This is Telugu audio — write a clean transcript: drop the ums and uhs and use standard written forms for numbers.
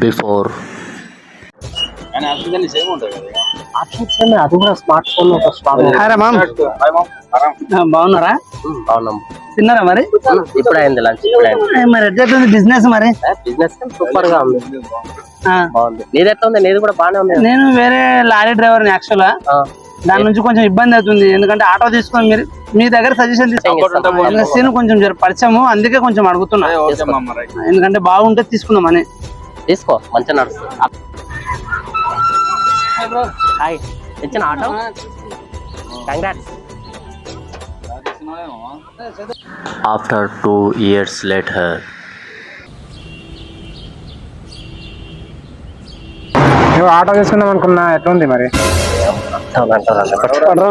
before. కానీ ఆప్షన్ సేమ్ ఉంటుంది కదా. ఆప్షన్స్ ఏమి, అది కూడా స్మార్ట్ ఫోన్ ఒక స్ట్రాంగ్. బాగున్నారా? బాగున్నాం. తిన్నారా మరి? ఇప్పుడు అయింది లంచ్, ఇప్పుడు అయింది. మరి ఎట్లా బిజినెస్ మరి? బిజినెస్ సూపర్ గా ఉంది, ఆ, బాగుంది. నీది ఎట్లా ఉంది? నీది కూడా బాగానే ఉంది. నేను వేరే లారీ డ్రైవర్ యాక్చువల్ గా దాని నుంచి కొంచెం ఇబ్బంది అవుతుంది. ఎందుకంటే ఆటో తీసుకొని మీరు మీ దగ్గర సజెషన్ తీసుకుంటాం. సీన్ కొంచెం పరిచయము, అందుకే కొంచెం అడుగుతున్నా. ఎందుకంటే బాగుంటే తీసుకుందాం అని. తీసుకో, మంచిగా నడుస్తుంది. హాయ్, ఇచ్చిన auto. Congrats. After 2 years later. నువ్వు ఆటో తీసుకుందాం అనుకున్నా, ఎట్లుంది మరి? అంటారు